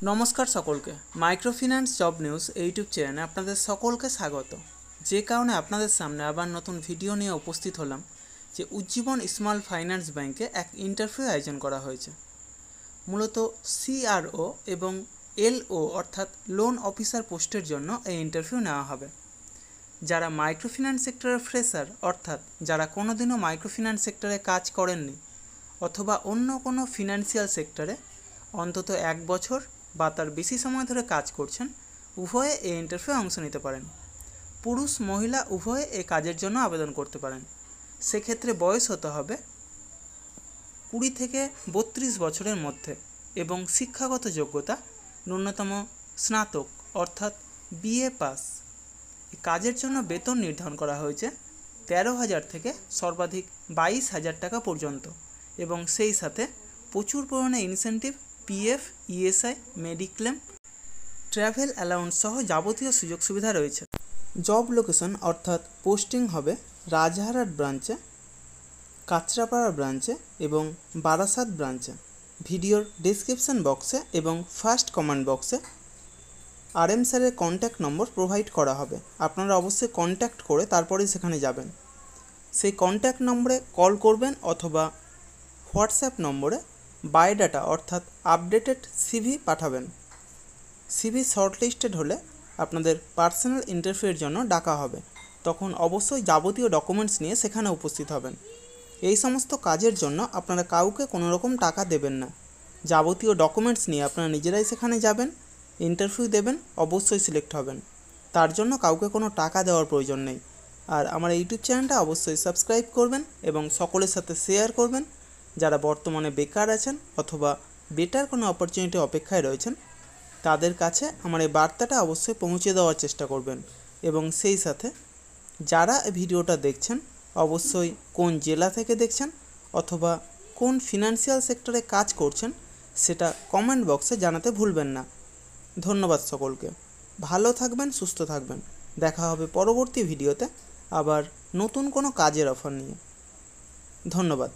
नमस्कार सकलके माइक्रोफिनान्स जब निউজ यूट्यूब चैनले आपनादेर सकलके स्वागत। जे कारणे आपनादेर सामने आबार नतून भिडियो निये उपस्थित हलाम जे उज्जीवन स्मल फाइनान्स बैंके एक इंटरव्यू आयोजन करा हयेछे। मूलत CRO एबं LO अर्थात लोन अफिसार पोस्टेर जन्य एई इंटरव्यू नेওয়া हबे। যারা মাইক্রোফিন্যান্স সেক্টরের ফ্রেশার অর্থাৎ যারা কোনোদিনও মাইক্রোফিন্যান্স সেক্টরে কাজ করেননি অথবা অন্য কোনো ফিনান্সিয়াল সেক্টরে অন্তত এক বছর বা তার বেশি সময় ধরে কাজ করছেন, উভয়ে এই ইন্টারভিউয়ে অংশ নিতে পারেন। পুরুষ মহিলা উভয়ে এই কাজের জন্য আবেদন করতে পারেন। সেক্ষেত্রে বয়স হতে হবে 20 থেকে 32 বছরের মধ্যে এবং শিক্ষাগত যোগ্যতা ন্যূনতম স্নাতক অর্থাৎ BA পাস। এই কাজের জন্য বেতন নির্ধারণ করা হয়েছে 13,000 থেকে সর্বাধিক 22,000 টাকা পর্যন্ত এবং সেই সাথে প্রচুর পরিমাণে incentive, PF, ESI, mediclaim, travel allowance সহ যাবতীয় সুযোগ সুবিধা রয়েছে। জব লোকেশন অর্থাৎ পোস্টিং হবে রাজহারহাট ব্রাঞ্চে, কাঁচরাপাড়া ব্রাঞ্চে এবং বারাসাত ব্রাঞ্চে। ভিডিওর ডেসক্রিপশন বক্সে এবং ফার্স্ট কমেন্ট বক্সে RM স্যারের কন্ট্যাক্ট নম্বর প্রোভাইড করা হবে। আপনারা অবশ্যই কন্ট্যাক্ট করে তারপরেই সেখানে যাবেন। সেই কন্ট্যাক্ট নম্বরে কল করবেন অথবা হোয়াটসঅ্যাপ নম্বরে বায়োডাটা অর্থাৎ আপডেটেড CV পাঠাবেন। CV শর্টলিস্টেড হলে আপনাদের পার্সোনাল ইন্টারভিউয়ের জন্য ডাকা হবে। তখন অবশ্যই যাবতীয় ডকুমেন্টস নিয়ে সেখানে উপস্থিত হবেন। এই সমস্ত কাজের জন্য আপনারা কাউকে কোনো রকম টাকা দেবেন না। যাবতীয় ডকুমেন্টস নিয়ে আপনারা নিজেরাই সেখানে যাবেন, ইন্টারভিউ দেবেন, অবশ্যই সিলেক্ট হবেন। তার জন্য কাউকে কোনো টাকা দেওয়ার প্রয়োজন নেই। আর আমার ইউটিউব চ্যানেলটা অবশ্যই সাবস্ক্রাইব করবেন এবং সকলের সাথে শেয়ার করবেন। যারা বর্তমানে বেকার আছেন অথবা বেটার কোনো অপরচুনিটি অপেক্ষায় রয়েছেন তাদের কাছে আমার এই বার্তাটা অবশ্যই পৌঁছে দেওয়ার চেষ্টা করবেন। এবং সেই সাথে যারা এই ভিডিওটা দেখছেন অবশ্যই কোন জেলা থেকে দেখছেন অথবা কোন ফিনান্সিয়াল সেক্টরে কাজ করছেন সেটা কমেন্ট বক্সে জানাতে ভুলবেন না। ধন্যবাদ সকলকে। ভালো থাকবেন, সুস্থ থাকবেন। দেখা হবে পরবর্তী ভিডিওতে আবার নতুন কোনো কাজের অফার নিয়ে। ধন্যবাদ।